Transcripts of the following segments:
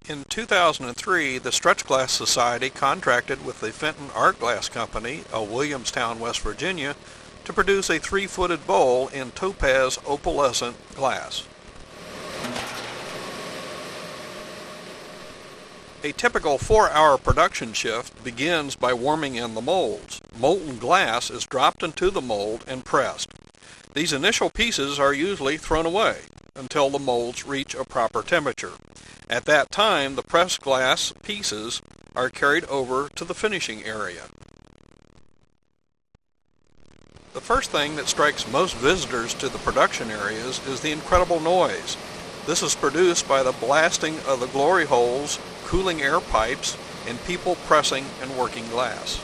In 2003, the Stretch Glass Society contracted with the Fenton Art Glass Company of Williamstown, West Virginia, to produce a 3-footed bowl in Topaz Opalescent glass. A typical 4-hour production shift begins by warming in the molds. Molten glass is dropped into the mold and pressed. These initial pieces are usually thrown away until the molds reach a proper temperature. At that time, the pressed glass pieces are carried over to the finishing area. The first thing that strikes most visitors to the production areas is the incredible noise. This is produced by the blasting of the glory holes, cooling air pipes, and people pressing and working glass.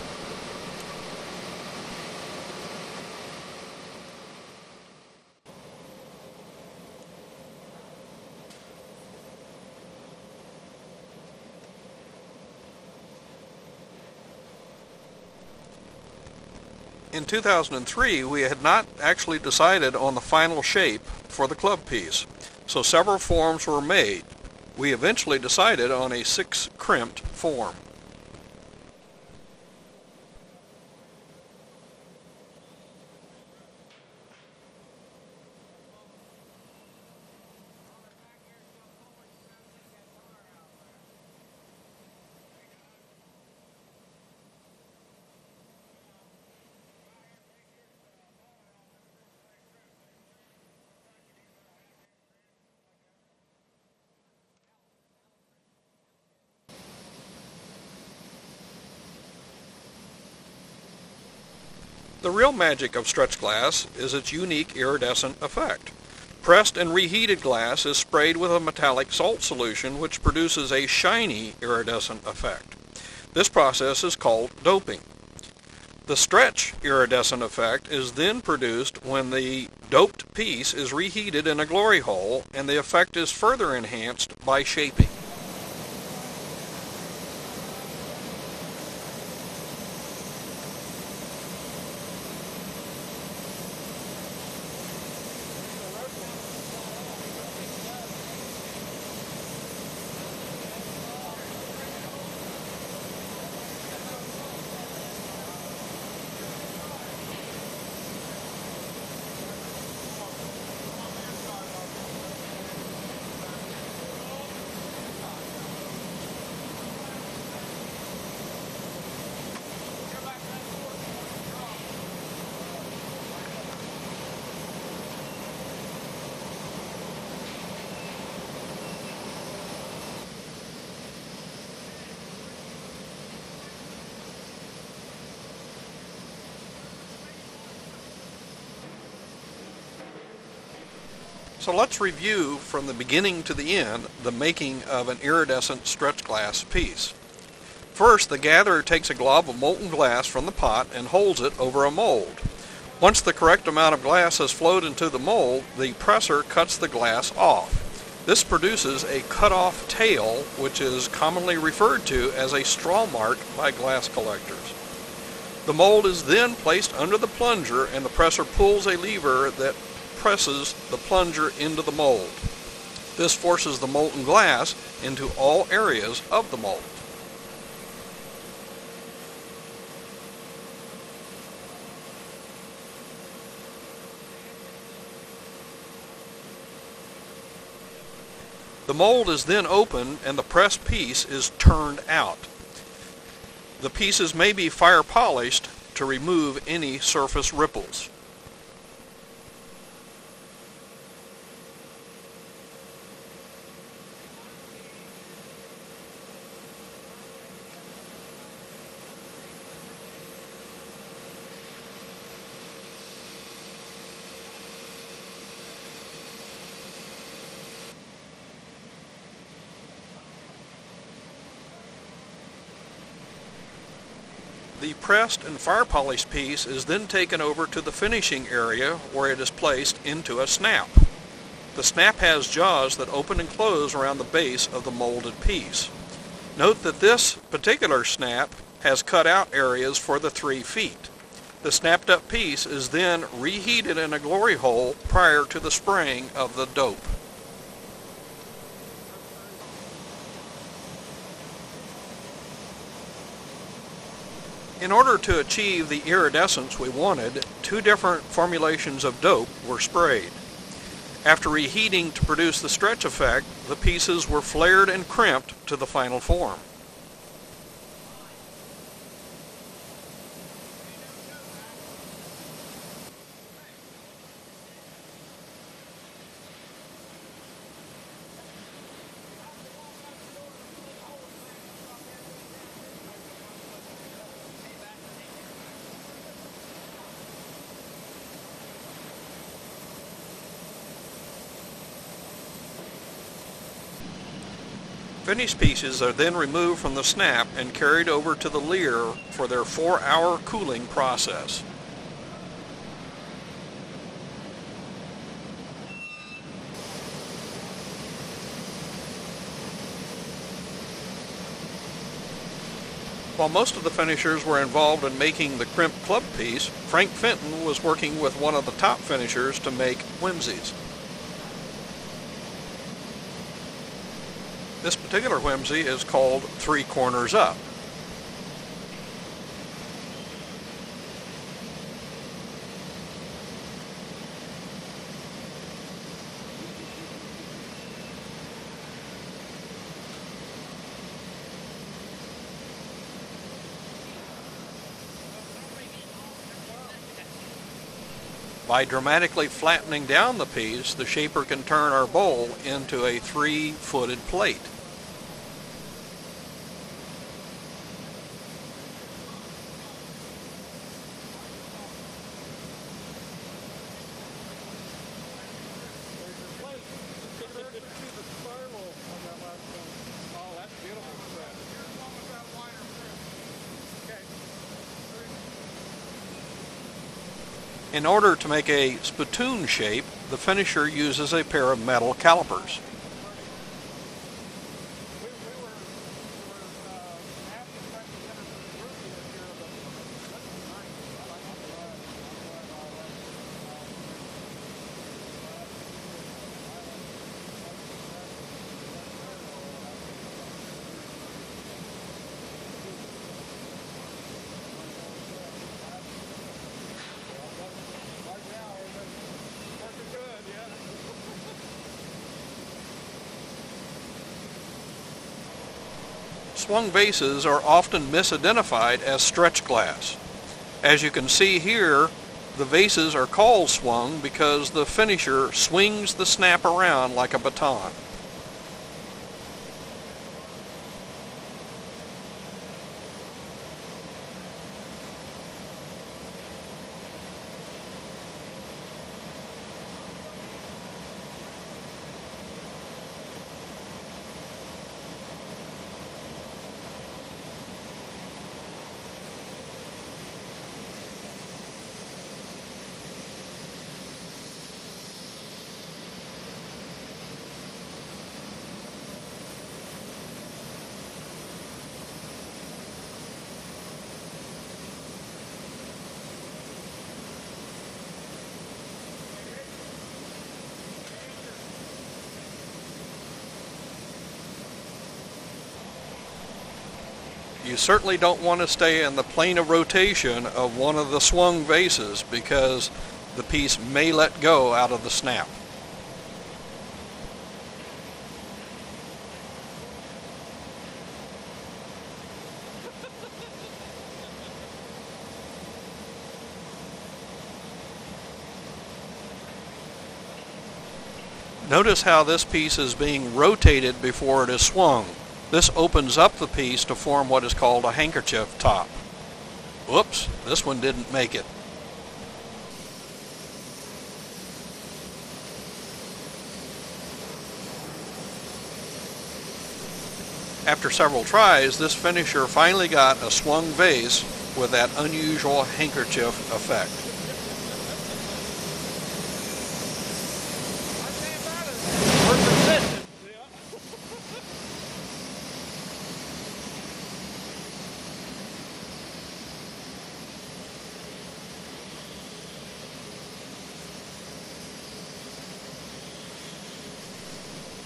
In 2003, we had not actually decided on the final shape for the club piece, so several forms were made. We eventually decided on a 6-crimped form. The real magic of stretch glass is its unique iridescent effect. Pressed and reheated glass is sprayed with a metallic salt solution which produces a shiny iridescent effect. This process is called doping. The stretch iridescent effect is then produced when the doped piece is reheated in a glory hole, and the effect is further enhanced by shaping. So let's review from the beginning to the end the making of an iridescent stretch glass piece. First, the gatherer takes a glob of molten glass from the pot and holds it over a mold. Once the correct amount of glass has flowed into the mold, the presser cuts the glass off. This produces a cut-off tail, which is commonly referred to as a straw mark by glass collectors. The mold is then placed under the plunger, and the presser pulls a lever that presses the plunger into the mold. This forces the molten glass into all areas of the mold. The mold is then opened and the pressed piece is turned out. The pieces may be fire polished to remove any surface ripples. The pressed and fire polished piece is then taken over to the finishing area where it is placed into a snap. The snap has jaws that open and close around the base of the molded piece. Note that this particular snap has cut out areas for the 3 feet. The snapped up piece is then reheated in a glory hole prior to the spraying of the dope. In order to achieve the iridescence we wanted, two different formulations of dope were sprayed. After reheating to produce the stretch effect, the pieces were flared and crimped to the final form. Finished pieces are then removed from the snap and carried over to the leer for their 4-hour cooling process. While most of the finishers were involved in making the crimped club piece, Frank Fenton was working with one of the top finishers to make whimsies. This particular whimsy is called 3 Corners Up. By dramatically flattening down the piece, the shaper can turn our bowl into a 3-footed plate. In order to make a spittoon shape, the finisher uses a pair of metal calipers. Swung vases are often misidentified as stretch glass. As you can see here, the vases are called swung because the finisher swings the snap around like a baton. You certainly don't want to stay in the plane of rotation of one of the swung vases because the piece may let go out of the snap. Notice how this piece is being rotated before it is swung. This opens up the piece to form what is called a handkerchief top. Whoops, this one didn't make it. After several tries, this finisher finally got a swung vase with that unusual handkerchief effect.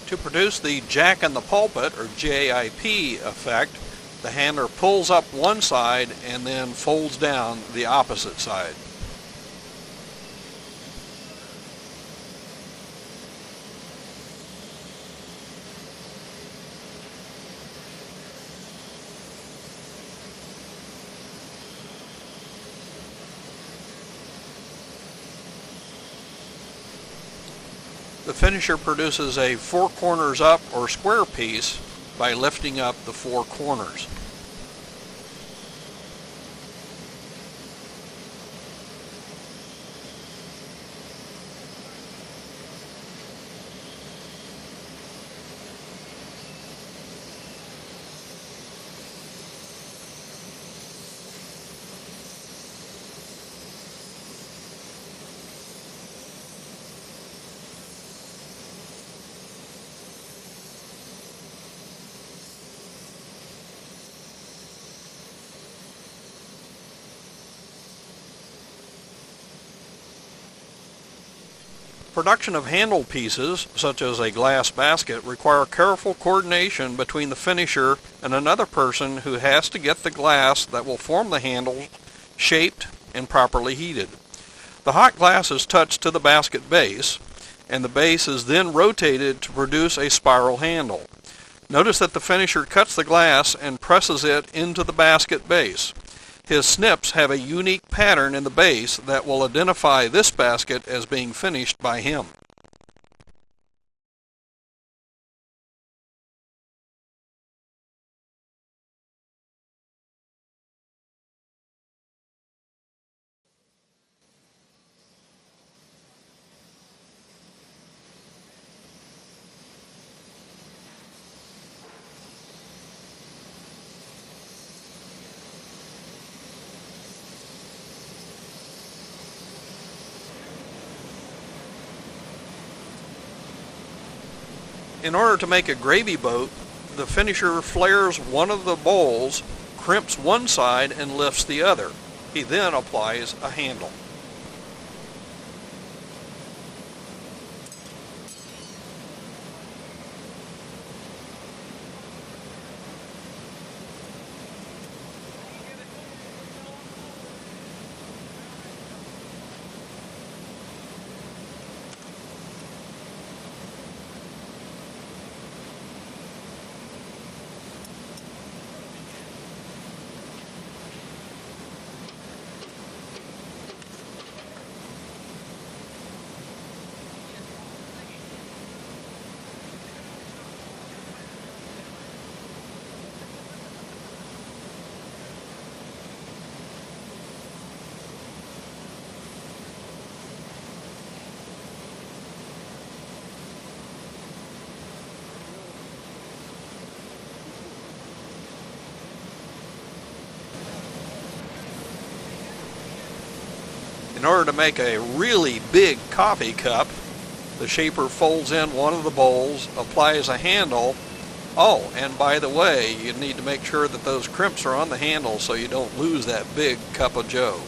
To produce the Jack in the Pulpit, or JIP effect, The handler pulls up one side and then folds down the opposite side. The finisher produces a four corners up or square piece by lifting up the four corners. Production of handle pieces, such as a glass basket, require careful coordination between the finisher and another person who has to get the glass that will form the handle shaped and properly heated. The hot glass is touched to the basket base, and the base is then rotated to produce a spiral handle. Notice that the finisher cuts the glass and presses it into the basket base. His snips have a unique pattern in the base that will identify this basket as being finished by him. In order to make a gravy boat, the finisher flares one of the bowls, crimps one side, and lifts the other. He then applies a handle. In order to make a really big coffee cup, the shaper folds in one of the bowls, applies a handle. Oh, and by the way, you need to make sure that those crimps are on the handle so you don't lose that big cup of joe.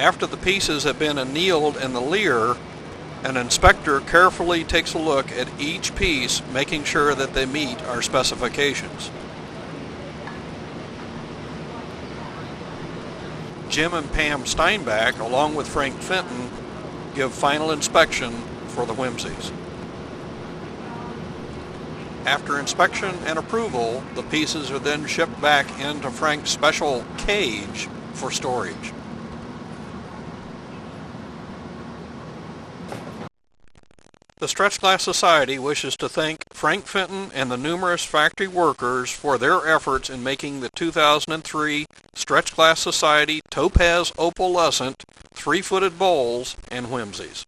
After the pieces have been annealed in the leer, an inspector carefully takes a look at each piece, making sure that they meet our specifications. Jim and Pam Steinbach, along with Frank Fenton, give final inspection for the Whimsies. After inspection and approval, the pieces are then shipped back into Frank's special cage for storage. The Stretch Glass Society wishes to thank Frank Fenton and the numerous factory workers for their efforts in making the 2003 Stretch Glass Society Topaz Opalescent 3-footed bowls and whimsies.